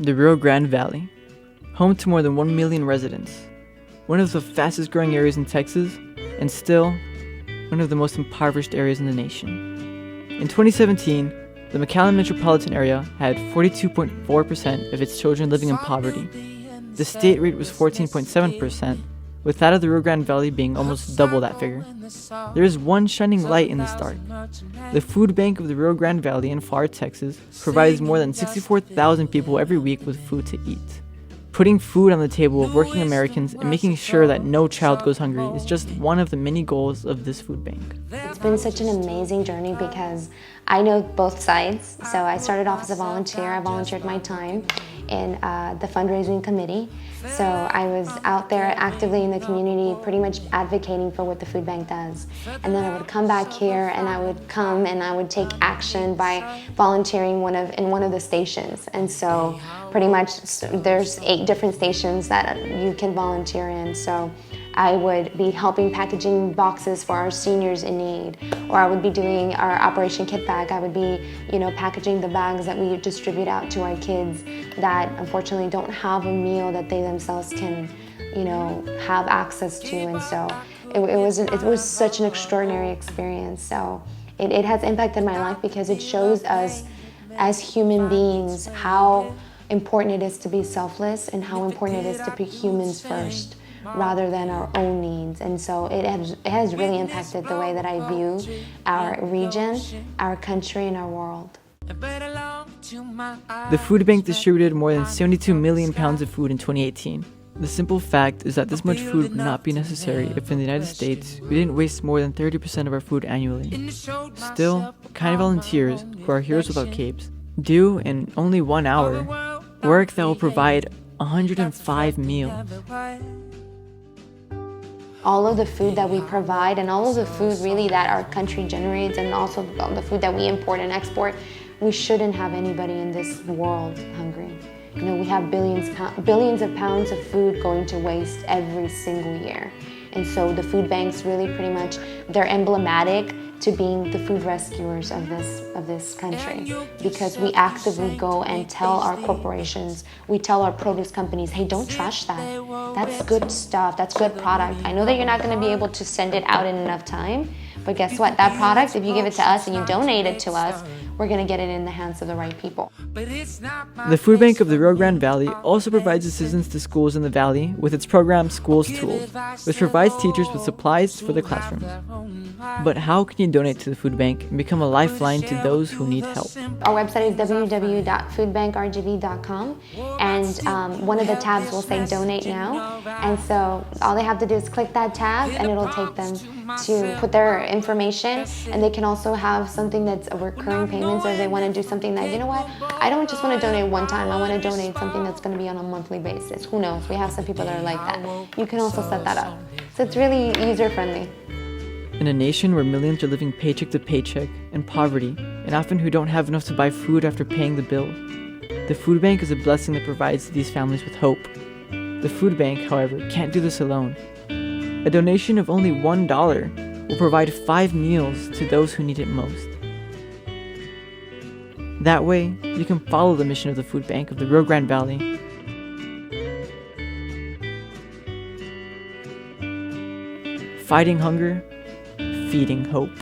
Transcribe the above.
The Rio Grande Valley, home to more than 1 million residents, one of the fastest growing areas in Texas, and still one of the most impoverished areas in the nation. In 2017, the McAllen metropolitan area had 42.4% of its children living in poverty. The state rate was 14.7%, with that of the Rio Grande Valley being almost double that figure. There is one shining light in this dark. The food bank of the Rio Grande Valley in Florida, Texas, provides more than 64,000 people every week with food to eat. Putting food on the table of working Americans and making sure that no child goes hungry is just one of the many goals of this food bank. It's been such an amazing journey because I know both sides. So I started off as a volunteer. I volunteered my time in the fundraising committee. So I was out there actively in the community, pretty much advocating for what the food bank does. And then I would come back here and I would take action by volunteering in one of the stations. And so pretty much there's 8 different stations that you can volunteer in. So I would be helping packaging boxes for our seniors in need, or I would be doing our Operation Kit Bag. I would be, packaging the bags that we distribute out to our kids that unfortunately don't have a meal that they themselves can, have access to. And so it was such an extraordinary experience. So it has impacted my life because it shows us as human beings how important it is to be selfless and how important it is to put humans first rather than our own needs. And so it has really impacted the way that I view our region, our country, and our world. The food bank distributed more than 72 million pounds of food in 2018. The simple fact is that this much food would not be necessary if in the United States we didn't waste more than 30% of our food annually. Still, kind volunteers, who are heroes without capes, do in only 1 hour work that will provide 105 meals. All of the food that we provide and all of the food really that our country generates and also the food that we import and export, we shouldn't have anybody in this world hungry. We have billions of pounds of food going to waste every single year. And so the food banks really pretty much, they're emblematic to being the food rescuers of this country, because we actively go and tell our corporations, we tell our produce companies, hey, don't trash that. That's good stuff, that's good product. I know that you're not going to be able to send it out in enough time, but guess what? That product, if you give it to us and you donate it to us, we're going to get it in the hands of the right people. The food bank of the Rio Grande Valley also provides assistance to schools in the valley with its program Schools Tools, which provides teachers with supplies for their classrooms. But how can you donate to the food bank and become a lifeline to those who need help? Our website is www.foodbankrgv.com, and one of the tabs will say Donate Now. And so all they have to do is click that tab and it'll take them to put their information, and they can also have something that's a recurring payment, so if they want to do something that, I don't just want to donate one time, I want to donate something that's going to be on a monthly basis. Who knows? We have some people that are like that. You can also set that up. So it's really user-friendly. In a nation where millions are living paycheck to paycheck in poverty, and often who don't have enough to buy food after paying the bills, the food bank is a blessing that provides these families with hope. The food bank, however, can't do this alone. A donation of only $1 will provide 5 meals to those who need it most. That way, you can follow the mission of the food bank of the Rio Grande Valley. Fighting hunger, feeding hope.